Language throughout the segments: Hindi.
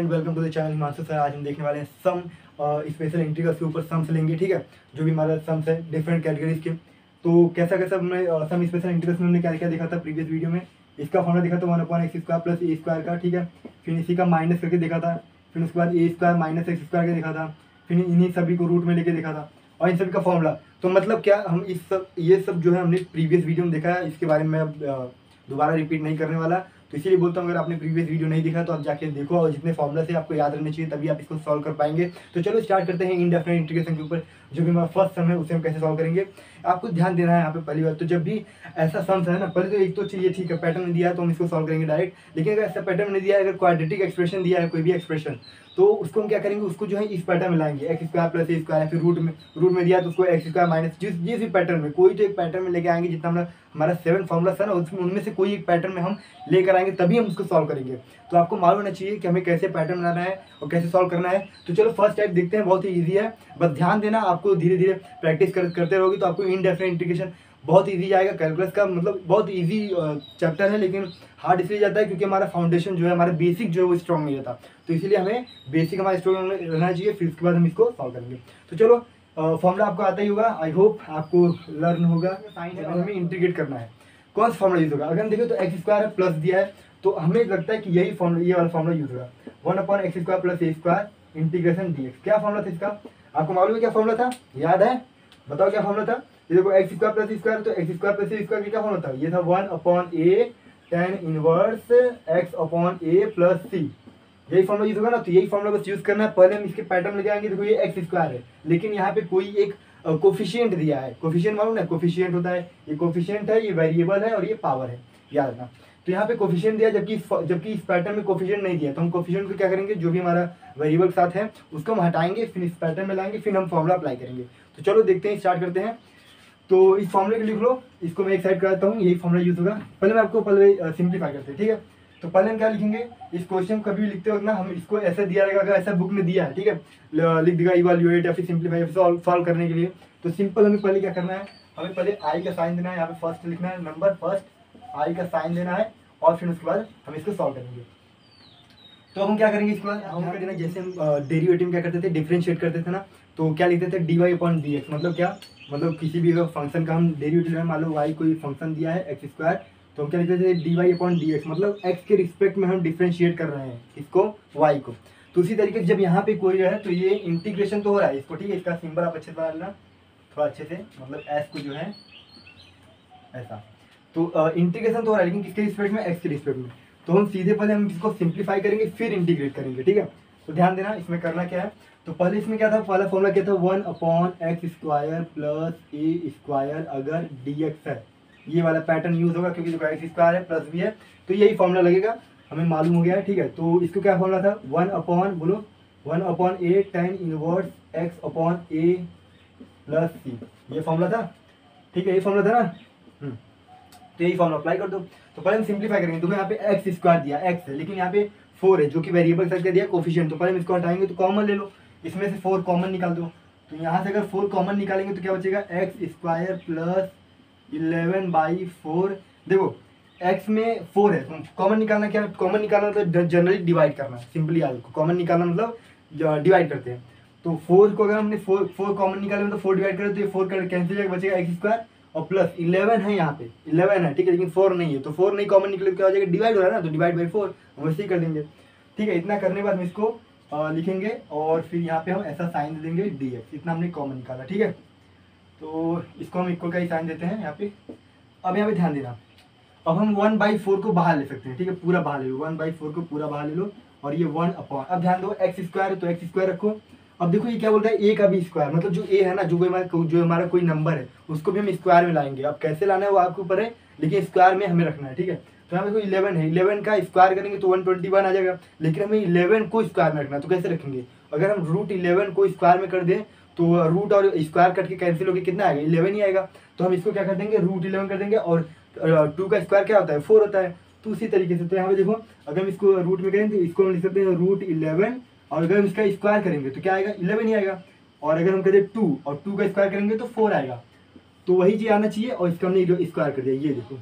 Welcome to the channel Himanshu sir. आज हम देखने वाले हैं सम स्पेशल इंटीग्रल्स के ऊपर सम्स लेंगे। ठीक है, जो भी हमारा सम्स है डिफरेंट कैटेगरीज के। तो कैसा कैसा हमने सम स्पेशल इंटीग्रल्स में हमने क्या क्या देखा था प्रीवियस वीडियो में। इसका फॉर्मूला देखा था 1/x² प्लस a² का। ठीक है, फिर इसी का माइनस करके देखा था, फिर उसके बाद a² माइनस x² के देखा था, फिर इन्हीं सभी को रूट में लेके देखा था और इन सभी का फॉर्मूला। तो मतलब क्या हम ये सब जो है हमने प्रीवियस वीडियो में देखा है, इसके बारे में अब दोबारा रिपीट नहीं करने वाला। तो इसीलिए बोलता हूँ अगर आपने प्रीवियस वीडियो नहीं देखा तो आप जाके देखो और जितने फॉर्मुला से आपको याद रहने चाहिए तभी आप इसको सॉल्व कर पाएंगे। तो चलो स्टार्ट करते हैं इंडेफिनिट इंटीग्रेशन के ऊपर। जो भी हमारा फर्स्ट सम है उसे हम कैसे सॉल्व करेंगे, आपको ध्यान देना है यहाँ पे। पहली बात तो जब भी ऐसा सम्स है ना, पहले तो एक तो चाहिए ठीक है पैटर्न में दिया है तो हम इसको सॉल्व करेंगे डायरेक्ट। लेकिन अगर ऐसा पैटर्न नहीं दिया है, अगर क्वाड्रेटिक एक्सप्रेशन दिया है कोई भी एक्सप्रेशन, तो उसको हम क्या करेंगे, उसको जो है इस पैटर्न में लाएंगे x² प्लस a²। फिर रूट में दिया तो उसको x² माइनस जिस भी पैटर्न में, कोई तो एक पैटर्न में लेके आएंगे। जितना हमारा 7 फॉर्मूला है ना, उसमें उनमें से कोई एक पैटर्न में हम लेकर आएंगे तभी हम उसको सॉल्व करेंगे। तो आपको मालूम होना चाहिए कि हमें कैसे पैटर्न बनाना है और कैसे सॉल्व करना है। तो चलो फर्स्ट टाइप देखते हैं, बहुत ही ईजी है। बस ध्यान देना, आपको धीरे धीरे प्रैक्टिस करते रहोगे तो आपको इंडेफिनिट इंटीग्रेशन बहुत ईजी आएगा। कैलकुलस का मतलब बहुत ईजी चैप्टर है, लेकिन हार्ड इसलिए जाता है क्योंकि हमारा फाउंडेशन जो है, हमारा बेसिक जो है वो स्ट्रॉन्ग नहीं रहता। तो इसीलिए हमें बेसिक हमारा स्ट्रॉन्ग रहना चाहिए, फिर उसके बाद हम इसको सॉल्व करेंगे। तो चलो फॉर्मूला आपको आता ही होगा, आई होप आपको लर्न होगा। साइन है और हमें इंटीग्रेट करना है। कौन सा फॉर्मूला यूज होगा, अगर हम देखें तो x² प्लस दिया है तो हमें लगता है कि यही फॉर्मूला, ये वाला फॉर्मूला यूज होगा 1/x² plus a² integration dx। क्या फॉर्मूला था इसका, आपको मालूम है क्या फॉर्मूला था, याद है, बताओ क्या फॉर्मूला था। ये देखो x² प्लस a², तो x² प्लस a² का क्या फॉर्मूला था, ये था 1/a tan inverse x/a plus c। यही फॉर्मूला यूज होगा ना, तो यही फॉर्मूला बस यूज करना है। पहले हम इसके पैटर्न लेके आएंगे। देखो ये x² है, लेकिन यहाँ पे कोई एक कोफिशिएंट दिया है। कोफिशिएंट मालूम है, कोफिशिएंट होता है, ये कोफिशिएंट है, ये वेरिएबल है और ये पावर है, याद रखना। तो यहाँ पे कोफिशिएंट दिया, जबकि इस पैटर्न में कोफिशिएंट नहीं दिया। तो हम कोफिशिएंट को क्या करेंगे, जो भी हमारा वेरिएबल के साथ है उसको हम हटाएंगे, फिर इस पैटर्न में लाएंगे, फिर हम फॉर्मूला अप्लाई करेंगे। तो चलो देखते हैं, स्टार्ट करते हैं। तो इस फॉर्मूले को लिख लो, इसको मैं एक साइड कर देता हूँ, यही फॉर्मूला यूज होगा। पहले मैं आपको सिंप्लीफाई करते हैं, ठीक है। तो पहले हम क्या लिखेंगे, इस क्वेश्चन कभी भी लिखते वक्त ना हम इसको ऐसा दिया रहेगा, अगर ऐसा बुक में दिया है, ठीक है, लिख देगा इवैल्यूएट या फिर सिंप्लीफाई सॉल्व करने के लिए। तो सिंपल हमें पहले क्या करना है, हमें पहले आई का साइन देना है। यहाँ पे फर्स्ट लिखना है, नंबर फर्स्ट आई का साइन देना है और फिर उसके बाद हम इसको सॉल्व करेंगे। तो हम क्या करेंगे, इसके बाद हम कर देना, जैसे हम डेरिवेटिव में क्या करते थे, डिफरेंशिएट करते थे ना, तो क्या लिखते थे dy/dx। मतलब क्या, मतलब किसी भी फंक्शन का हम डेरिवेटिव है, मान लो y कोई फंक्शन दिया है x², तो हम क्या लिखते थे dy/dx। मतलब x के रिस्पेक्ट में हम डिफरेंशिएट कर रहे हैं इसको, y को। तो उसी तरीके से जब यहाँ पे कोई है तो ये इंटीग्रेशन तो हो रहा है इसको, ठीक है। इसका सिंबल आप अच्छे से बना लेना, थोड़ा अच्छे से, मतलब s को जो है ऐसा। तो इंटीग्रेशन तो हो रहा है, लेकिन किसके रिस्पेक्ट में, x के रिस्पेक्ट में। तो हम सीधे पहले हम इसको सिंप्लीफाई करेंगे फिर इंटीग्रेट करेंगे, ठीक है। तो ध्यान देना इसमें करना क्या है। तो पहले इसमें क्या था, पहला फॉर्मूला क्या था, 1/x² प्लस a² अगर dx है। ये वाला पैटर्न यूज होगा क्योंकि देखो x² है प्लस भी है, तो यही फॉर्मूला लगेगा, हमें मालूम हो गया है, ठीक है। तो इसको क्या फॉर्मूला था, 1/a tan inverse x/a plus c। ये फॉर्मूला था, ठीक है, ये फॉर्मूला था ना। तो यही फॉर्मूला अप्लाई कर दो। तो पहले हम सिंप्लीफाई करेंगे। तो यहाँ पे x² दिया, x है, लेकिन यहाँ पे 4 है जो कि वेरिएबल करके दिया कोफिशिएंट। तो पहले हम इसको हटाएंगे, तो कॉमन ले लो, इसमें से 4 कॉमन निकाल दो। तो यहाँ से अगर 4 कॉमन निकालेंगे तो क्या बचेगा, x² प्लस 11/4। देखो x में 4 है, तो कॉमन निकालना, क्या कॉमन निकालना मतलब जनरली डिवाइड करना, सिंपली याद रखो। कॉमन निकालना मतलब डिवाइड करते हैं। तो 4 को अगर हमने 4 कॉमन निकाले तो 4 डिवाइड करें तो ये 4 कैंसिल जाएगा, बचेगा x² और प्लस 11 है, यहाँ पे 11 है, ठीक है, लेकिन 4 नहीं है। तो 4 नहीं कॉमन निकले तो क्या हो जाएगा, डिवाइड हो रहा है ना, तो डिवाइड बाई 4 हम वैसे ही कर देंगे, ठीक है। इतना करने के बाद हम इसको लिखेंगे और फिर यहाँ पे हम ऐसा साइन दे देंगे dx। इतना हमने कॉमन निकाला, ठीक है। तो इसको हम इक्वल का ही साइन देते हैं यहाँ पे। अब यहाँ पे ध्यान देना, अब हम 1/4 को बाहर ले सकते हैं, ठीक है, पूरा बाहर ले लो, 1/4 को पूरा बाहर ले लो और ये 1/। अब ध्यान दो x² है तो x² रखो। अब देखो ये क्या बोलता है, a का भी स्क्वायर, मतलब जो a है ना, जो हमारा कोई नंबर है उसको भी हम स्क्वायर में लाएंगे। अब कैसे लाना है वो आपके ऊपर है, लेकिन स्क्वायर में हमें रखना है, ठीक है। तो यहाँ पे कोई 11 है, 11 का स्क्वायर करेंगे तो 121 आ जाएगा, लेकिन हमें 11 को स्क्वायर में रखना है। तो कैसे रखेंगे, अगर हम √11 को स्क्वायर में कर दें तो रूट और स्क्वायर कट के कैंसिल होकर कितना आएगा, 11 ही आएगा। तो हम इसको क्या कर देंगे, √11 कर देंगे और 2 का स्क्वायर क्या होता है, 4 होता है। तो उसी तरीके से तो यहाँ पे देखो, अगर हम इसको रूट में करें तो इसको हम लिख सकते हैं √11 और अगर हम इसका स्क्वायर करेंगे तो क्या आएगा, 11 ही आएगा। और अगर हम करें 2 और 2 का स्क्वायर करेंगे तो 4 आएगा। तो वही चीज़ आना चाहिए और इसका हमने स्क्वायर कर दिया, ये देखो।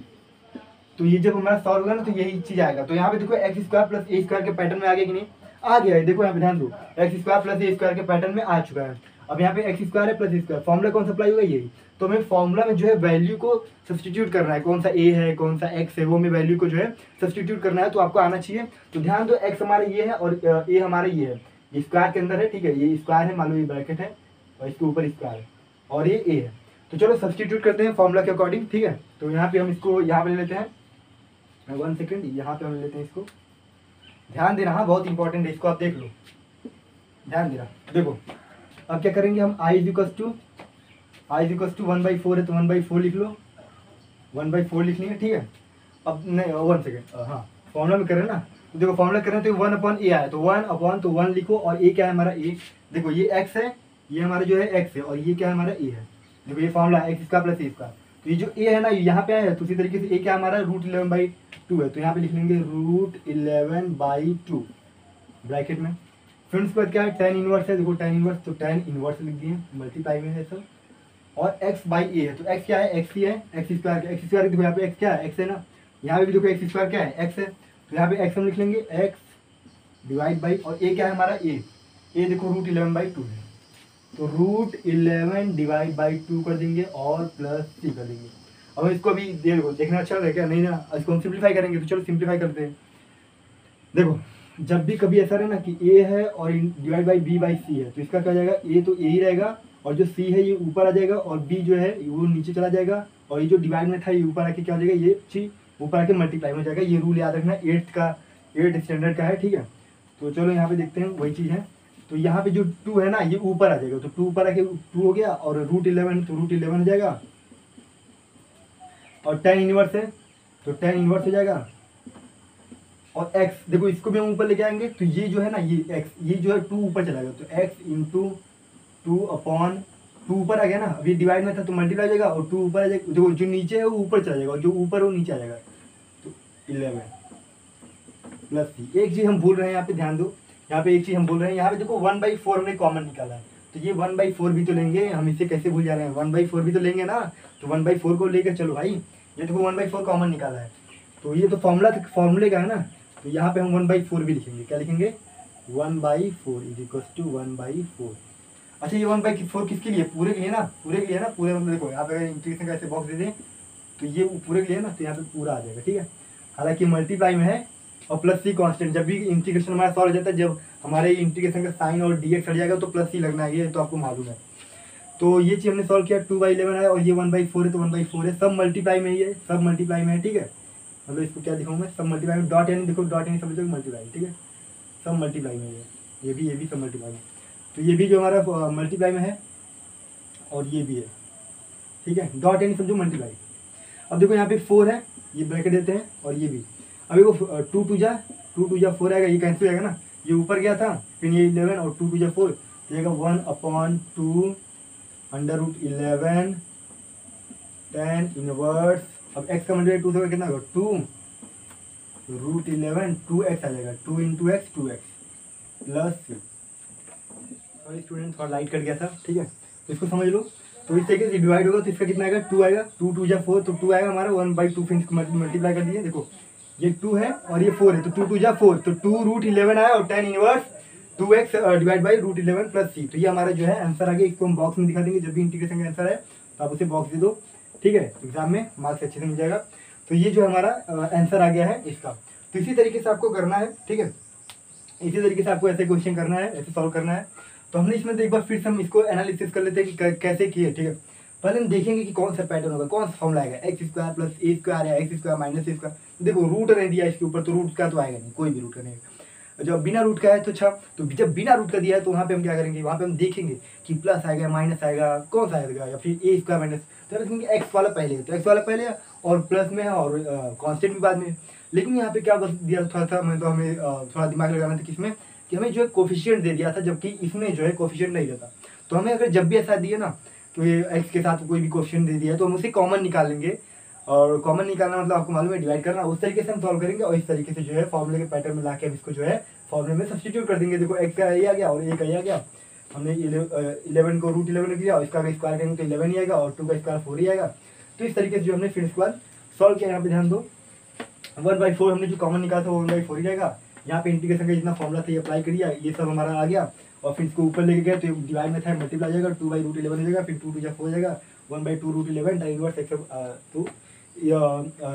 तो ये जब हमारा सॉल्व होगा ना तो यही चीज़ आएगा। तो यहाँ पे देखो x² प्लस a² के पैटर्न में आ गया कि नहीं। आ गया है, देखो यहाँ पे ध्यान दो, एक्स स्क्वायर प्लस ए स्क्वायर के पैटर्न में आ चुका है। अब यहाँ पे एक्स स्क्वायर है प्लस ए स्क्वायर, फॉर्मूला कौन सा अप्लाई होगा, यही। तो हमें फॉर्मूला में जो है वैल्यू को सब्सटीट्यूट करना है, कौन सा ए है कौन सा एक्स है, वो हमें वैल्यू को जो है सब्सटीट्यूट करना है, तो आपको आना चाहिए। तो ध्यान दो, एक्स हमारा ये है और ए हमारा ये है, ये स्क्वायर के अंदर है, ठीक है, ये स्क्वायर है, मान लो ये ब्रैकेट है और इसके ऊपर स्क्वायर है और ये ए है। तो चलो सब्सटीट्यूट करते हैं फॉर्मूला के अकॉर्डिंग, ठीक है। तो यहाँ पे हम इसको यहाँ पे ले लेते हैं, 1 सेकेंड, यहाँ पे हम ले लेते हैं इसको, ध्यान देना, हाँ बहुत इंपॉर्टेंट है, इसको आप देख लो, ध्यान देना। देखो अब क्या करेंगे हम, आई इज इक्वल टू 1/4 है तो 1/4 लिख लो, 1/4 लिख लेंगे, ठीक है। अब नहीं 1 सेकेंड, हाँ फॉर्मूला में करें ना, तो देखो फॉर्मूला करें तो 1/a आया, तो 1/, तो 1 लिखो, और ए क्या है हमारा, ए, देखो ये x है, ये हमारा जो है x है, और ये क्या है हमारा ए है, देखो ये फॉर्मूला है x स्क्वायर प्लस ए स्क्वायर। तो ये जो ए है ना यहाँ पे आया है, तो उसी तरीके से ए क्या हमारा √11/2 है, तो यहाँ पे लिख लेंगे √11/2 ब्रैकेट में। फिर उसके बाद क्या है, tan इनवर्स है, देखो tan इनवर्स, तो tan इनवर्स लिख दिए, मल्टीप्लाई में है सब, और x/a है, तो x क्या है, x ही है, x स्क्वायर देखो यहाँ पे x क्या है, x है ना, यहाँ पे भी देखो x स्क्वायर क्या है, x है, तो यहाँ पे x हम लिख लेंगे x डिवाइड बाई, और a क्या है हमारा a देखो √11/2 है, तो √11/2 कर देंगे और प्लस c कर देंगे। अब इसको अभी देखो, देखना अच्छा है क्या, नहीं ना, इसको हम सिंप्लीफाई करेंगे, तो चलो सिंप्लीफाई करते हैं। देखो जब भी कभी ऐसा रहे ना कि a है और डिवाइड बाई b/c है, तो इसका क्या हो जाएगा, a तो a ही रहेगा, और जो c है ये ऊपर आ जाएगा, और b जो है वो नीचे चला जाएगा, और ये जो डिवाइड में था ये ऊपर आके क्या हो जाएगा, ये चीज ऊपर आके मल्टीप्लाई हो जाएगा। ये रूल याद रखना, 8th स्टैंडर्ड का है, ठीक है। तो चलो यहाँ पे देखते हैं, वही चीज़ है। तो यहाँ पे जो 2 है ना ये ऊपर आ जाएगा, तो 2 ऊपर आके 2 हो गया, और √11 तो √11 हो जाएगा, और tan इनवर्स है तो tan इनवर्स हो जाएगा, और x देखो इसको भी हम ऊपर लेके आएंगे, तो ये जो है ना ये x, ये जो है 2 ऊपर चला गया, तो x इंटू 2/2 ऊपर आ गया ना, अभी डिवाइड में था तो मल्टीप्लाई हो जाएगा, और 2 ऊपर आ जाएगा, देखो जो नीचे है वो ऊपर चला जाएगा, और जो ऊपर है वो नीचे आ जाएगा, तो 11 प्लस c। एक चीज़ हम भूल रहे हैं यहाँ पे, ध्यान दो, यहाँ पे एक चीज़ हम बोल रहे हैं, यहाँ पे देखो 1/4 हमने कॉमन निकाला है, तो ये 1/4 भी तो लेंगे, हम इसे कैसे भूल जा रहे हैं, 1/4 भी तो लेंगे ना, तो 1/4 को लेकर चलो भाई, ये देखो 1/4 कॉमन निकाला है, तो ये तो फॉर्मूले का है ना, तो यहाँ पे हम 1/4 भी लिखेंगे, क्या लिखेंगे, 1/4 इज इक्वल टू 1/4। अच्छा ये 1/4 किसके लिए, पूरे के लिए ना, पूरे मतलब देखो यहाँ पे इंटीग्रेशन का ऐसे बॉक्स दे दें, तो ये पूरे के लिए ना, तो यहाँ पे पूरा आ जाएगा, ठीक है। हालांकि मल्टीप्लाई में है, और प्लस c कांस्टेंट, जब भी इंटीग्रेशन हमारा सॉल्व हो जाता है, जब हमारे इंटीग्रेशन का साइन और dx हट जाएगा तो प्लस c लगना है, ये तो आपको मालूम है। तो ये चीज़ हमने सॉल्व किया, 2/11 है, और ये 1/4 है तो 1/4 है, सब मल्टीप्लाई में ही है, सब मल्टीप्लाई में है, ठीक है। मतलब इसको क्या दिखाऊँ मैं, सब मल्टीप्लाई में, डॉट यानी देखो, डॉट यानी समझो मल्टीप्लाई, ठीक है, सब मल्टीप्लाई में है, ये भी सब मल्टीप्लाई में, तो ये भी जो हमारा मल्टीप्लाई में है, और ये भी है, ठीक है, डॉट यानी समझो मल्टीप्लाई। अब देखो यहाँ पे 4 है, ये ब्रैकेट देते हैं, और ये भी, अभी वो 2 2 जा 4 आएगा, ये कैंसिल हो जाएगा ना, ये ऊपर गया था, फिर ये 11 और 2 2 जा 4, तो जाएगा 1/2 √11 tan इनवर्स। अब x का मल्टीप्लाई 2 से कितना होगा, 2 √11 2x आ जाएगा, 2 × x 2x plus c। Sorry student, थोड़ा लाइट कट गया था, ठीक है, तो इसको समझ लो। तो इस तरीके से डिवाइड होगा, तो इसका कितना आएगा, 2 आएगा, 2 2 जा 4, तो 2 आएगा हमारा, 1/2 फिर इसको मल्टीप्लाई कर दिए, देखो ये 2 है और ये 4 है, तो 2 2 जा 4, तो 2 √11 आया, और tan inverse 2x divide by √11 plus c। तो ये हमारा जो है आंसर आ गया, इसको हम बॉक्स में दिखा देंगे, जब भी इंटीग्रेशन का आंसर है तो आप उसे बॉक्स दे दो, ठीक है, एग्जाम में मार्क्स अच्छे से मिल जाएगा। तो ये जो हमारा आंसर आ गया है इसका, तो इसी तरीके से आपको करना है, ठीक है, इसी तरीके से आपको ऐसे क्वेश्चन करना है, ऐसे सॉल्व करना है। तो हमने इसमें एक बार फिर से हम इसको एनालिसिस कर लेते हैं कि कैसे किए, ठीक है। पहले हम देखेंगे कि कौन सा पैटर्न होगा, कौन सा फॉर्मूला आएगा, x² प्लस a स्क्वायर या x² माइनस a स्क्वायर। देखो रूट नहीं दिया इसके ऊपर, तो रूट का तो आएगा नहीं, कोई भी रूट का नहीं आएगा। जब बिना रूट का है तो अच्छा, तो जब बिना रूट का दिया है तो वहाँ पे हम क्या करेंगे, वहाँ पे हम देखेंगे कि प्लस आएगा माइनस आएगा, कौन सा आएगा, या फिर a² माइनस, तो देखेंगे एक्स वाला पहले है, तो एक्स वाला पहले है और प्लस में है, और कॉन्स्टेंट भी बाद में। लेकिन यहाँ पे क्या बस दिया थोड़ा सा, मैं तो हमें थोड़ा दिमाग लगाना था किसमें, कि हमें जो है कोफिशिएंट दे दिया था, जबकि इसमें जो है कोफिशिएंट नहीं देता। तो हमें अगर जब भी ऐसा दिए ना, तो ये एक्स के साथ कोई भी कोफिशिएंट दे दिया है तो हम उसे कॉमन निकाल लेंगे, और कॉमन निकालना मतलब आपको मालूम है डिवाइड करना, उस तरीके से हम सॉल्व करेंगे, और इस तरीके से जो है फॉर्मूले के पैटर्न में लाके हम इसको जो है फॉर्मूले में सब्स्टिट्यूट कर देंगे। देखो एक्स का ये आ गया और ए का ये आ गया, हमने 11 को √11 रख दिया, और इसका स्क्वायर करेंगे तो 11 ही आएगा, और 2 का स्क्वायर 4 ही आएगा। तो इस तरीके से जो हमने फिर स्क्वायर सॉल्व किया, यहाँ पे ध्यान दो, 1/4 हमने जो कॉमन निकाला था वो 1/4 ही रहेगा, यहाँ पे इंटीग्रेशन का जितना फॉर्मूला था ये अप्लाई करिए, ये सब हमारा आ गया। और फिर इसको ऊपर लेके गए तो डिवाइड में था मल्टीप्लाई जाएगा, 2/√11 हो जाएगा, फिर 2 2 4 हो जाएगा, 1/2√11 tan inverse x two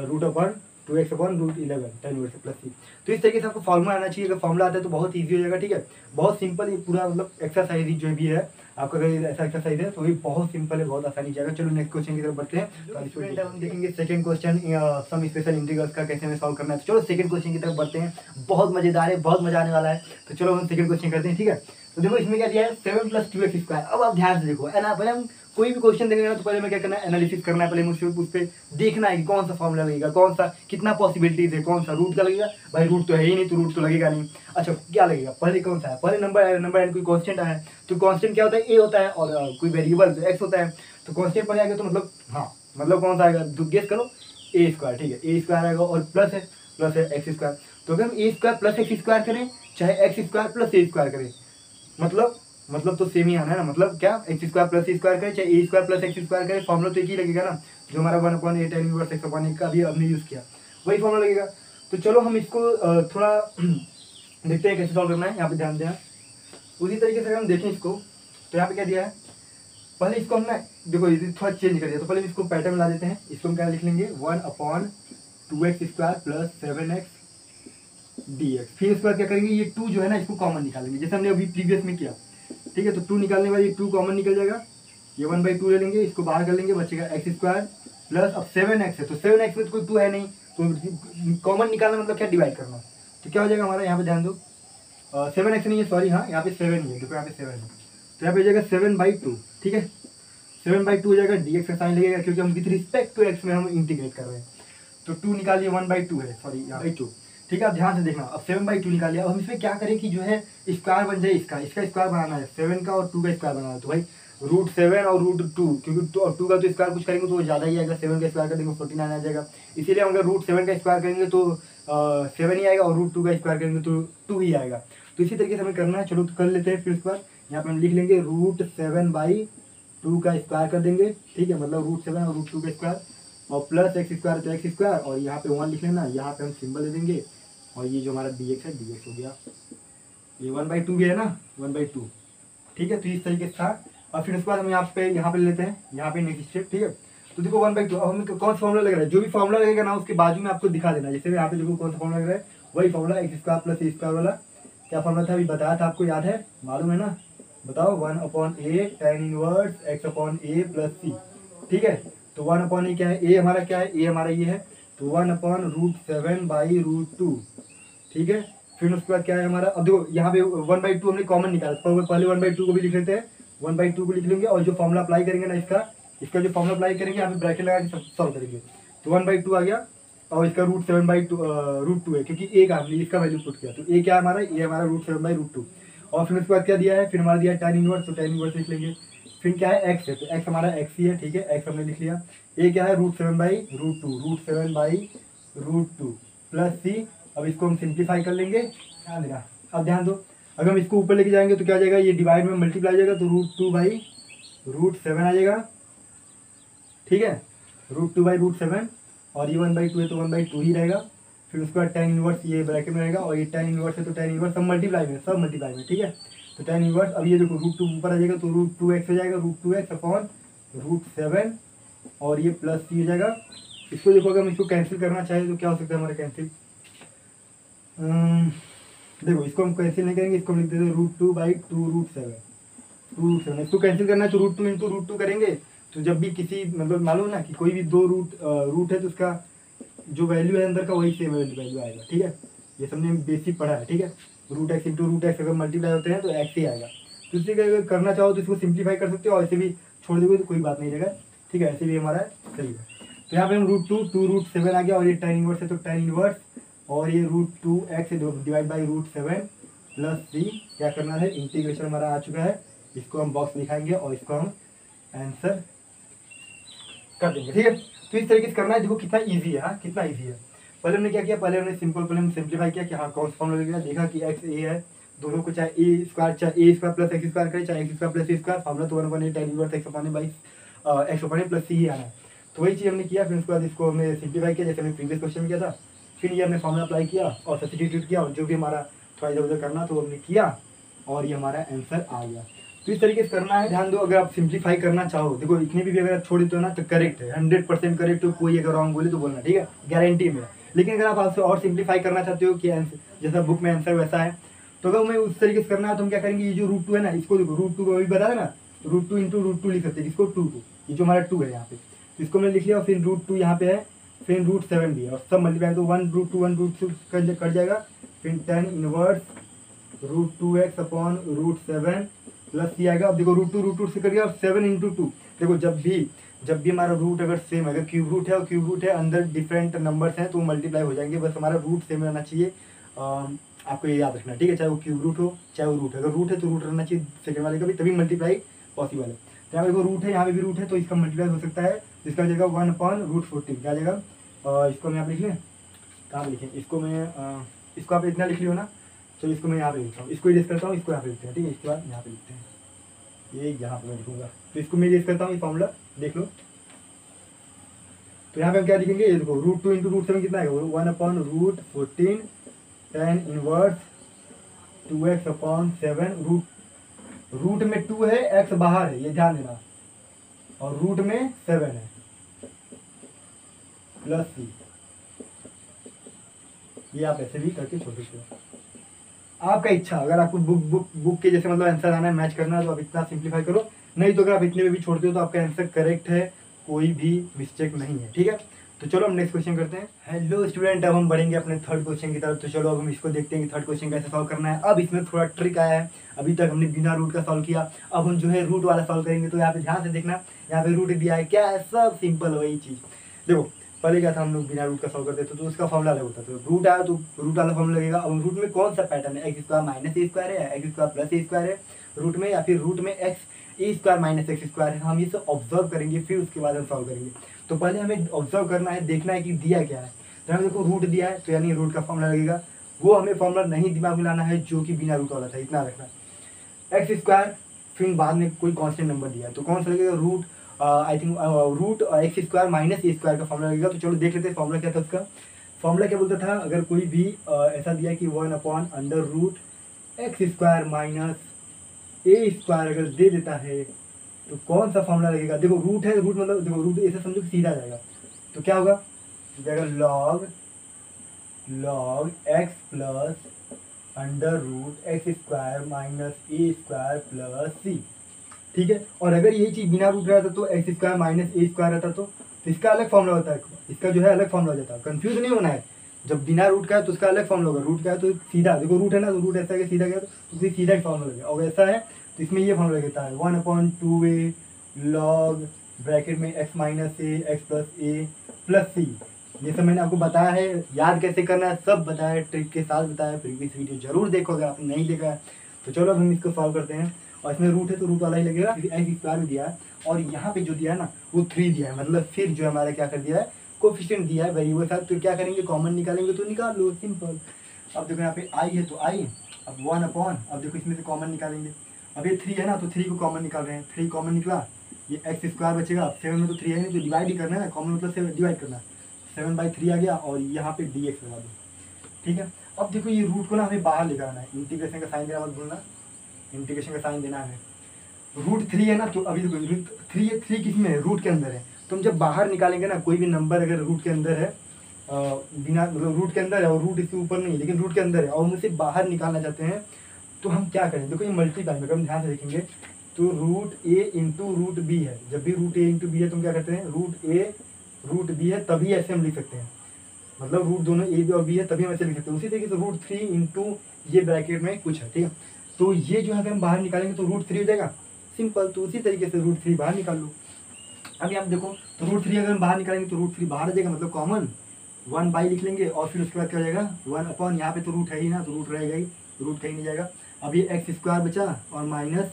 root upon 2x upon √11 tan inverse plus c। तो इस तरीके से आपको फॉर्मूला आना चाहिए। अगर फॉर्मूला आता है तो बहुत ईजी हो जाएगा, ठीक है। बहुत सिंपल ये पूरा मतलब एक्सरसाइज जो भी है आपका, अगर ऐसा एक्सरसाइज है तो ये बहुत सिंपल है, बहुत आसानी जाएगा। चलो नेक्स्ट क्वेश्चन की तरफ बढ़ते हैं। तो स्टूडेंट हम देखेंगे second question some special integrals का कैसे हमें सॉल्व करना है। तो चलो सेकंड क्वेश्चन की तरफ बढ़ते हैं, बहुत मजेदार है, बहुत मजा आने वाला है। तो चलो हम सेकंड क्वेश्चन करते हैं, ठीक है। तो देखो इसमें क्या दिया है 7 + 2x²। अब आप ध्यान से देखो है ना, पहले हम कोई भी क्वेश्चन देंगे ना तो पहले हमें क्या करना है, एनालिसिस करना है। पहले मुझसे उस पर देखना है कि कौन सा फॉर्मूला लगेगा, कौन सा कितना पॉसिबिलिटीज है, कौन सा रूट का लगेगा। भाई रूट तो है ही नहीं तो रूट तो लगेगा नहीं। अच्छा क्या लगेगा, पहले कौन सा है, पहले नंबर एन कोई कांस्टेंट आया है तो कांस्टेंट क्या होता है, ए होता है, और कोई वेरिएबल तो एक्स होता है। तो कांस्टेंट पर आएगा तो मतलब हाँ मतलब कौन सा आएगा, गेस करो, a², ठीक है, a² आएगा और प्लस है x²। तो अगर हम a² + x² करें चाहे x² + a² करें, मतलब तो सेम ही आना है ना। मतलब क्या x² + a² करें चाहे a² + x² करें, फॉर्मूला तो एक ही लगेगा ना, जो हमारा 1/a tan इनवर्स x/a का भी हमने यूज किया वही फॉर्मूला लगेगा। तो चलो हम इसको थोड़ा देखते हैं कैसे सॉल्व करना है। यहाँ पे ध्यान दें, उसी तरीके से अगर हम देखें इसको तो यहाँ पे क्या दिया है, पहले इसको हम ना देखो ये थोड़ा चेंज कर दिया। तो पहले इसको पैटर्न ला देते हैं। इसको हम क्या लिख लेंगे, 1/2x² + 7x dx। फिर इसके बाद क्या करेंगे, ये 2 जो है ना इसको कॉमन निकालेंगे, जैसे हमने अभी प्रीवियस में किया, ठीक है। तो 2 निकालने के बाद ये 2 कॉमन निकल जाएगा, ये 1/2 ले लेंगे, इसको बाहर कर लेंगे, बचेगा x² प्लस अब 7x है तो 7x में तो कोई 2 है नहीं, तो कॉमन निकालना मतलब क्या, डिवाइड करना। तो क्या हो जाएगा हमारा, यहाँ पे ध्यान दो, 7x नहीं है सॉरी, हाँ यहाँ पे 7 ही है, देखो यहाँ पे 7 है। तो यहाँ पे हो जाएगा 7/2, ठीक है। 7/2 हो जाएगा, dx का साइन लगेगा क्योंकि हम विथ रिस्पेक्ट टू x में हम इंटीग्रेट कर रहे हैं। तो 2 निकालिए, 1/2 है सॉरी यहाँ 2, ठीक है। आप ध्यान से देखना, अब 7/2 निकालिए। अब हम इसमें क्या करें कि जो है स्क्वायर बन जाए, इसका स्क्वायर बनाना है, 7 का और 2 का स्क्वायर बनाना है। तो भाई √7 और √2, क्योंकि 2 का तो स्क्वायर कुछ करेंगे तो वो ज़्यादा ही आएगा, 7 का स्क्वायर करेंगे 49 आ जाएगा। इसीलिए अगर √7 का स्क्वायर करेंगे तो 7 ही आएगा, और √2 का स्क्वायर करेंगे तो 2 ही आएगा। तो इसी तरीके से हमें करना है। चलो तो कर लेते हैं। फिर उसके बाद यहाँ पे हम लिख लेंगे √7/2 का स्क्वायर कर देंगे, ठीक है, मतलब √7 और √2 का स्क्वायर, और प्लस x² तो x², और यहाँ पे 1 लिख लेना, यहाँ पे हम सिंबल दे देंगे, और ये जो हमारा dx है dx हो गया, ये 1/2 भी है ना, 1/2, ठीक है। तो इस तरीके से था। और फिर उसके बाद हम यहाँ पे लेते हैं, यहाँ पे नेक्स्ट स्टेप, ठीक है। तो देखो 1/2, अब हमें कौन सा फॉर्मूला लग रहा है, जो भी फॉर्मूला लगेगा ना उसके बाजू में आपको दिखा देना। जैसे यहाँ पे देखो कौन सा फॉर्मूला लग रहा है, वही फॉर्मूला x² + a² वाला। क्या फॉर्मूला था अभी बताया था आपको, याद है, मालूम है ना, बताओ, 1/a tan inverse x/a + c, ठीक है। तो 1/a क्या है, a हमारा क्या है, a हमारा ये है, तो 1/√7/√2, ठीक है। फिर उसके बाद क्या है हमारा, अब देखो यहाँ पे 1/2 हमने कॉमन निकाला, तो पहले 1/2 को भी लिख लेते हैं, 1/2 को लिख लेंगे, और जो फॉर्मूला अप्लाई करेंगे ना इसका जो फॉर्मूला अप्लाई करेंगे यहाँ पे ब्रैकेट लगा के सॉल्व करेंगे। तो 1/2 आ गया, और इसका √7/2 है, क्योंकि a का हमने इसका वैल्यू पुट किया। तो a क्या है हमारा, ये हमारा √7/√2। और फिर उसके बाद क्या दिया है, फिर हमारा दिया है tan इनवर्स, तो tan इनवर्स लिख लेंगे। फिर क्या है x है, तो x हमारा x ही है, ठीक है, x हमने लिख लिया। a क्या है, √7/√2 प्लस c। अब इसको हम सिंप्लीफाई कर लेंगे, ध्यान देना। अब ध्यान दो, अगर हम इसको ऊपर लेके जाएंगे तो क्या आ जाएगा, ये डिवाइड में मल्टीप्लाई जाएगा, तो √2/√7 आ जाएगा, ठीक है, √2/√7, और ये 1/2 है तो 1/2 ही रहेगा। फिर उसके बाद tan इनवर्स ये ब्रैकेट में रहेगा, और ये tan इनवर्स है तो tan इनवर्स सब मल्टीप्लाई में, ठीक है। तो tan इनवर्स, अब ये देखो √2 ऊपर आ जाएगा तो √2x हो जाएगा, √2x/√7, और ये प्लस c हो जाएगा। इसको देखो, अगर हम इसको कैंसिल करना चाहें तो क्या हो सकता है हमारा कैंसिल, देखो इसको हम कैंसिल नहीं करेंगे, इसको हम लिख देते हैं √2/2√7। इसको कैंसिल करना है तो √2 × √2 करेंगे। तो जब भी किसी मतलब मालूम ना कि कोई भी 2 रूट है तो उसका जो वैल्यू है अंदर का वही सेम वैल्यू आएगा, ठीक है। ये सबने बेसिक पढ़ा है, ठीक है। √x × √x अगर मल्टीप्लाई होते हैं तो x ही आएगा। तो इसी अगर करना चाहो तो इसको सिंप्लीफाई कर सकते हो, और ऐसे भी छोड़ दोगे तो कोई बात नहीं रहेगा, ठीक है। ऐसे भी हमारा सही है। तो यहाँ पे हम √2 आ गया, और ये tan इनवर्स है तो tan इनवर्स, और ये √2x divide by √7 plus c। क्या करना है, इंटीग्रेशन हमारा आ चुका है, इसको हम बॉक्स दिखाएंगे और इसको हम आंसर कर देंगे, ठीक है। तो इस तरीके से करना है, देखो कितना इजी है, हाँ कितना इजी है। पहले हमने क्या किया, पहले हमने सिंप्लीफाई किया कि हाँ कौन सा फॉर्मूला लगेगा, देखा कि x a है, दोनों को चाहे a² प्लस x² करें चाहे x² प्लस a², फॉर्मूला तो 1/a tan inverse x/a plus c ही आना है। तो वही चीज़ हमने किया। फिर उसके बाद इसको हमने सिंप्लीफाई किया, जैसे हमने प्रीवियस क्वेश्चन में किया था। फिर ये हमने फॉर्मूला अप्लाई किया और सब्स्टिट्यूट किया, और जो भी हमारा थोड़ा इधर उधर करना तो हमने किया और ये हमारा आंसर आ गया। तो इस तरीके से करना है। ध्यान दो, अगर आप सिंप्लीफाई करना चाहो, देखो इतने भी अगर आप छोड़ देते हो ना तो करेक्ट है, 100% करेक्ट हो, कोई अगर रॉन्ग बोले तो बोलना, ठीक है, गारंटी में। लेकिन अगर आप आपसे और सिंप्लीफाई करना चाहते हो कि जैसा बुक में आंसर वैसा है, तो अगर हमें उस तरीके से करना है तो हम क्या करेंगे, ये जो √2 है ना, इसको देखो √2 को अभी बता है ना, √2 इंटू √2 लिख सकते हैं, इसको 2 ये जो हमारा 2 है यहाँ पे, तो इसको मैंने लिख लिया, और फिर √2 यहाँ पे है, फिर √7 भी है, और सब मल्टीप्लाई तो 1√2 कट जाएगा, फिर 10 इनवर्स √2x अपॉन √7 प्लस सी आएगा। अब देखो √2 से कर गया, और 7 इंटू 2, देखो जब भी हमारा रूट अगर सेम है, अगर क्यूब रूट है और क्यूब रूट है, अंदर डिफरेंट नंबर्स हैं तो वो मल्टीप्लाई हो जाएंगे, बस हमारा रूट सेम रहना चाहिए। आपको ये याद रखना, ठीक है, चाहे वो क्यूब रूट हो चाहे वो रूट है, अगर रूट है तो रूट रहना चाहिए सेकंड वाले का भी, तभी मल्टीप्लाई पॉसिबल है। तो यहाँ पे देखो रूट है, यहाँ पे भी रूट है, तो इसका मल्टीप्लाई हो सकता है, जिसका जाएगा 1/√14 क्या जाएगा, इसको मैं यहाँ पे लिख लें, कहाँ लिखें इसको, मैं इसको आप इतना लिख लियो ना, चलो इसको मैं यहाँ पे लिखता हूँ, इसको इरेज करता हूँ, इसको यहाँ पे लिखते हैं, ठीक है, इसके बाद यहाँ पे लिखते हैं, ये यहाँ पे मैं लिखूंगा, तो इसको मैं इरेज करता हूँ, ये फॉर्मूला देख लो। तो यहाँ पे हम क्या लिखेंगे, ये देखो √2 इंटू √7 कितना है, 1/√14 10 इनवर्स 2x अपॉन 7, रूट में 2 है, x बाहर है, ये ध्यान देना, और रूट में 7 है, प्लस सी, ये आप ऐसे भी करके छोड़ सकते हो, आपका इच्छा। अगर आपको बुक के जैसे मतलब आंसर आना है, मैच करना है, तो आप इतना सिंप्लीफाई करो, नहीं तो अगर आप इतने में भी छोड़ते हो तो आपका आंसर करेक्ट है, कोई भी मिस्टेक नहीं है, ठीक है। तो चलो हम नेक्स्ट क्वेश्चन करते हैं। हेलो स्टूडेंट, अब हम बढ़ेंगे अपने थर्ड क्वेश्चन की तरफ। तो चलो अब हम इसको देखते हैं कि थर्ड क्वेश्चन कैसे सॉल्व करना है। अब इसमें थोड़ा ट्रिक आया है, अभी तक हमने बिना रूट का सॉल्व किया, अब हम जो है रूट वाला सॉल्व करेंगे। तो यहाँ पे ध्यान से देखना, यहाँ पे रूट दिया है, क्या है, सब सिंपल वही चीज़। देखो पहले क्या था, हम लोग बिना रूट का सॉल्व करते थे तो उसका फॉर्मूला अलग होता था, रूट आया तो रूट वाला फॉर्मूला लगेगा। अब रूट में कौन सा पैटर्न है, x² माइनस a² है, x² प्लस a² है रूट में, या फिर रूट में a² माइनस x² है, हम ये सब ऑब्जर्व करेंगे, फिर उसके बाद हम सॉल्व करेंगे। तो पहले हमें ऑब्जर्व करना है, देखना है कि दिया क्या है। तो हमें देखो रूट दिया है, तो यानी रूट का फॉर्मूला लगेगा, वो हमें फॉर्मूला नहीं दिमाग में लाना है जो कि बिना रूट वाला था, इतना रखना। x², फिर बाद में कोई कॉन्स्टेंट नंबर दिया है, तो कौन सा लगेगा, root I think root x² minus a² का फॉर्मूला लगेगा। तो चलो देख लेते हैं फॉर्मूला क्या था उसका। फॉर्मूला क्या बोलता था, अगर कोई भी ऐसा दिया कि 1/√x² माइनस a² अगर दे देता है तो कौन सा फॉर्मूला लगेगा। देखो रूट है, रूट मतलब देखो रूट ऐसा समझो कि सीधा जाएगा, तो क्या होगा, जाएगा log x plus √x² minus a² plus c, ठीक है। और अगर यही चीज़ बिना रूट रहता तो x² माइनस a² रहता तो इसका अलग फॉर्मूला होता है, इसका जो है अलग फॉर्मूला हो जाता है। कंफ्यूज नहीं होना है, जब बिना रूट का है तो उसका अलग फॉर्मूला होगा, रूट का है तो सीधा, देखो रूट है ना, तो रूट ऐसा है सीधा गया तो सीधा फॉर्मूला लगेगा, और ऐसा है तो इसमें ये फॉर्मूला लगता है 1/2a log ब्रैकेट में x minus a x plus a plus c। ये सब मैंने आपको बताया है, याद कैसे करना है सब बताया है, ट्रिक के साथ बताया है। प्रीवियस वीडियो जरूर देखो अगर आपने नहीं देखा है। तो चलो अब हम इसको सॉल्व करते हैं, और इसमें रूट है तो रूट वाला ही लगेगा, x² भी दिया है, और यहाँ पे जो दिया है ना वो 3 दिया है, मतलब फिर जो हमारा क्या कर दिया है, कोफिशिएंट दिया है वेरिएबल साथ। तो क्या करेंगे, कॉमन निकालेंगे, तो निकाल लो, सिंपल। अब देखो यहाँ पे i है तो i, अब 1 अपॉन, अब देखो इसमें से कॉमन निकालेंगे, अब ये 3 है ना तो 3 को कॉमन निकाल रहे हैं, 3 कॉमन निकला, ये x² बचेगा। अब 7 में तो 3 है नहीं तो डिवाइड ही करना है, कॉमन मतलब 7 डिवाइड करना, 7/3 आ गया, और यहाँ पे dx लगा दो, ठीक है। अब देखो ये रूट को ना हमें बाहर लेकर आना है, इंटीग्रेशन का साइन देना मत भूलना, इंटीग्रेशन का साइन देना है। √3 है ना, तो अभी देखो 3 किस में है, रूट के अंदर है, तो हम जब बाहर निकालेंगे ना कोई भी नंबर अगर रूट के अंदर है, बिना मतलब रूट के अंदर है और रूट इसके ऊपर नहीं है लेकिन रूट के अंदर है, और हम उसे बाहर निकालना चाहते हैं, तो हम क्या करें, देखो ये मल्टीप्लाई में हम ध्यान से देखेंगे, तो √a इंटू √b है, जब भी √a इंटू b है तो हम क्या करते हैं, √a √b है, तभी ऐसे हम लिख सकते हैं, मतलब रूट दोनों a और b है तभी हम ऐसे लिख सकते हैं। उसी तरीके से √3 इंटू ये ब्रैकेट में कुछ है, ठीक है, तो ये जो है हम बाहर निकालेंगे तो √3 हो जाएगा, सिंपल। तो उसी तरीके से √3 बाहर निकाल लो। अभी आप देखो तो √3 अगर हम बाहर निकालेंगे तो √3 बाहर आ जाएगा, मतलब कॉमन 1 लिख लेंगे, और फिर उसके बाद क्या हो जाएगा 1 अपॉन, यहाँ पे तो रूट है ही ना तो रूट रहेगा ही, रूट कहीं नहीं जाएगा। अब ये x² बचा और माइनस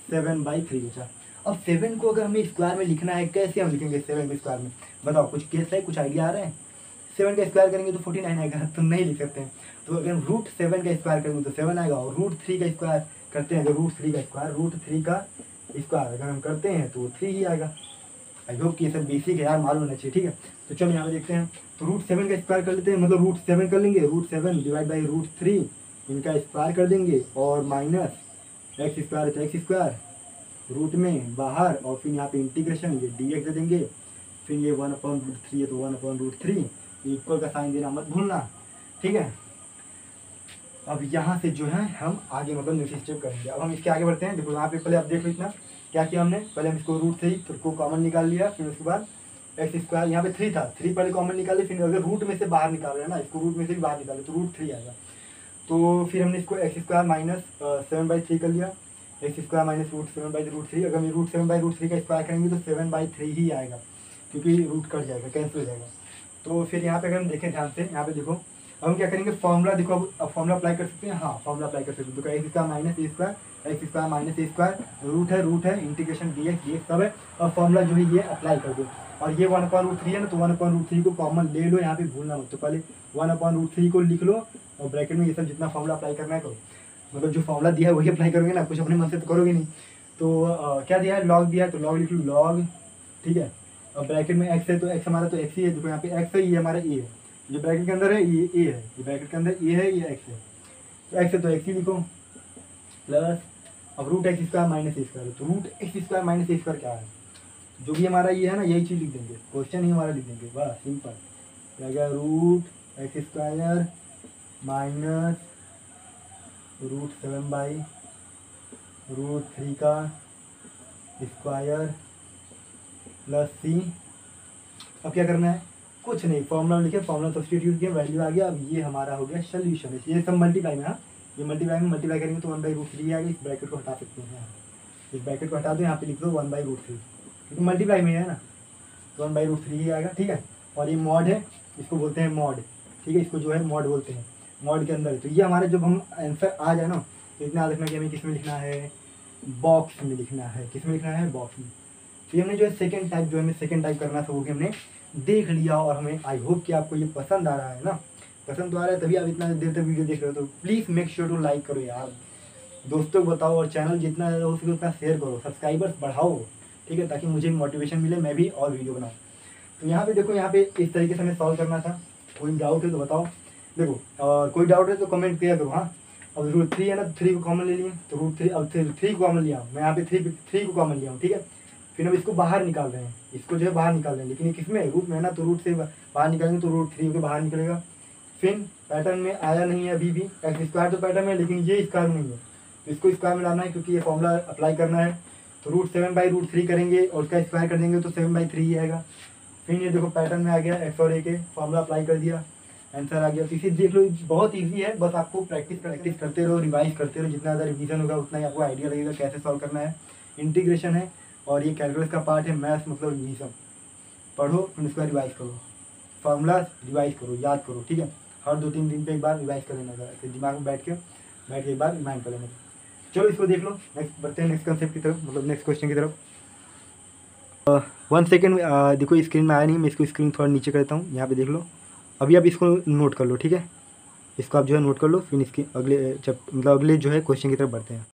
7/3 बचा। अब 7 को अगर हमें स्क्वायर में लिखना है, कैसे हम लिखेंगे 7 को स्क्वायर में, बताओ, कुछ केस है, कुछ आइडिया आ रहा है। 7 का स्क्वायर करेंगे तो 49 आएगा, तो नहीं लिख सकते हैं। तो अगर √7 का स्क्वायर करेंगे तो 7 आएगा, और √3 का स्क्वायर करते हैं, अगर √3 का स्क्वायर अगर हम करते हैं तो 3 ही आएगा। आई होप कि ये सब बेसिक है यार, मालूम होना चाहिए, ठीक है। तो चलो यहाँ पे देखते हैं, तो √7 का स्क्वायर कर लेते हैं, मतलब √7 कर लेंगे, √7 डिवाइड बाई √3 इनका स्क्वायर कर देंगे, और माइनस एक्स स्क्वायर है तो एक्स स्क्वायर रूट में बाहर, और फिर यहाँ पे इंटीग्रेशन ये dx दे देंगे, फिर ये 1/√3 है तो 1/√3, इक्वल का साइन देना मत भूलना, ठीक है। अब यहाँ से जो है हम आगे मतलब नेक्स्ट स्टेप करेंगे। अब हम इसके आगे बढ़ते हैं। देखो यहाँ पे पहले आप देख लो इतना क्या किया हमने, पहले हम इसको √3 को कॉमन निकाल लिया, फिर उसके बाद एक्स स्क्वायर, यहाँ पे 3 था, 3 पहले कॉमन निकाले, फिर अगर रूट में से बाहर निकाल रहे हैं ना, इसको रूट में से भी बाहर निकाले तो √3 आएगा। तो फिर हमने इसको एक्स स्क्वायर माइनस 7/3 कर लिया, एक्स स्क्वायर माइनस √7/√3, अगर हम √7/√3 का स्क्वायर करेंगे तो 7/3 ही आएगा, क्योंकि रूट कट जाएगा, कैंसिल हो जाएगा। तो फिर यहाँ पे अगर हम देखें ध्यान से, यहाँ पे देखो अब हम क्या करेंगे, फॉर्मूला देखो, अब फॉर्मूला अप्लाई कर सकते हैं, हाँ फॉर्मूला अप्लाई कर सकते हैं। तो एक्स स्क्वायर माइनस ए स्क्वायर, एक्स स्क्वायर माइनस ए स्क्वायर, रूट है इंटीग्रेशन dx सब है, और फॉर्मूला जो है ये अप्लाई कर दो। और ये 1/√3 है ना, तो 1/√3 को कॉमन ले लो, यहाँ पे भूलना मत। तो पहले 1/√3 को लिख लो, और ब्रैकेट में ये सब जितना फॉर्मूला अप्लाई करना है करो, मतलब जो फॉर्मूला दिया है वही अप्लाई करोगे ना, कुछ अपने मन से तो करोगे नहीं। तो क्या दिया है, लॉग दिया है तो लॉग लिख लो, लॉग, ठीक है। अब ब्रैकेट में एक्स है तो एक्स हमारा तो एक्स ही है, देखो यहाँ पे एक्स है, ये हमारा ए है, जो ब्रैकेट के अंदर है ये ए है, ये ब्रैकेट के अंदर ए है, ये एक्स है, तो एक्स है तो एक्स ही लिखो, प्लस अब √x² माइनस ए स्क्वायर, तो √x² माइनस ए स्क्वायर क्या है, जो भी हमारा ये है ना यही चीज़ लिख देंगे, क्वेश्चन ही हमारा लिख देंगे, बस सिंपल क्या गया, √x² माइनस √7/√3 का स्क्वायर प्लस सी। अब क्या करना है, कुछ नहीं, फॉर्मूला लिखे, फॉर्मूला सब्स्टिट्यूट किया, वैल्यू आ गया। अब ये हमारा हो गया सोल्यूशन, ये सब मल्टीप्लाई में, हाँ ये मल्टीप्लाई में मल्टीप्लाई करेंगे तो 1/√3 आएगा। इस ब्रैकेट को हटा सकते हैं, इस ब्रैकेट को हटा दो, यहाँ पे लिख दो 1/√3, क्योंकि मल्टीप्लाई में है ना, तो 1/√3 ही आएगा, ठीक है। और ये मॉड है, इसको बोलते हैं मॉड, ठीक है, इसको जो है मॉड बोलते हैं, मॉड के अंदर। तो ये हमारे जब हम आंसर आ जाए ना, तो इतना याद रखना कि हमें किस में लिखना है, बॉक्स में लिखना है, किस में लिखना है, बॉक्स में। तो हमने जो है सेकंड टाइप, जो हमें सेकंड टाइप करना था वो हमने देख लिया, और हमें आई होप कि आपको ये पसंद आ रहा है ना, पसंद तो आ रहा है तभी आप इतना देर तक वीडियो देख रहे हो। तो please make sure to like करो यार, दोस्तों को बताओ, और चैनल जितना हो सके उतना शेयर करो, सब्सक्राइबर्स बढ़ाओ, ठीक है, ताकि मुझे मोटिवेशन मिले, मैं भी और वीडियो बनाऊँ। तो यहाँ पे देखो, यहाँ पे इस तरीके से हमें सॉल्व करना था। कोई डाउट है तो बताओ, देखो और कोई डाउट है तो कमेंट किया करो, हाँ। अब √3 है ना, 3 को कॉमन ले लिए, तो √3, अब 3 को कॉमन लिया, मैं यहाँ पे 3 को कॉमन लिया हूँ, ठीक है। फिर हम इसको बाहर निकाल रहे हैं, इसको जो है बाहर निकाल रहे हैं, लेकिन ये किस में, रूट में है ना, तो रूट से बाहर निकालेंगे तो √3 के बाहर निकलेगा। फिर पैटर्न में आया नहीं है अभी भी, एक्स स्क्वायर तो पैटर्न में, लेकिन ये स्क्वायर नहीं है, तो इसको स्क्वायर में लाना है, क्योंकि ये फॉर्मूला अप्लाई करना है। तो √7/√3 करेंगे और उसका स्क्वायर कर देंगे तो 7/3 ही आएगा। फिर ये देखो पैटर्न में आ गया, एक्स और ए के फॉर्मूला अप्लाई कर दिया, आंसर आ गया। तो इसे देख लो, बहुत इजी है, बस आपको प्रैक्टिस करते रहो, रिवाइज करते रहो, जितना ज़्यादा रिवीजन होगा उतना ही आपको आइडिया लगेगा कैसे सॉल्व करना है। इंटीग्रेशन है और ये कैलकुलस का पार्ट है, मैथ्स मतलब रिवीजन, पढ़ो फिर उसका रिवाइज करो, फार्मूला रिवाइज करो, याद करो, ठीक है। हर 2-3 दिन पे एक बार रिवाइज कर लेना, ऐसे दिमाग में बैठ के एक बार रिमाइंड कर लेना। चलो इसको देख लो, नेक्स्ट बढ़ते हैं नेक्स्ट कंसेप्ट की तरफ, मतलब नेक्स्ट क्वेश्चन की तरफ। 1 सेकेंड, देखो स्क्रीन में आया नहीं, मैं इसको स्क्रीन थोड़ा नीचे करता हूँ, यहाँ पे देख लो। अभी आप इसको नोट कर लो, ठीक है, इसको आप जो है नोट कर लो, फिर इसके अगले मतलब अगले जो है क्वेश्चन की तरफ बढ़ते हैं।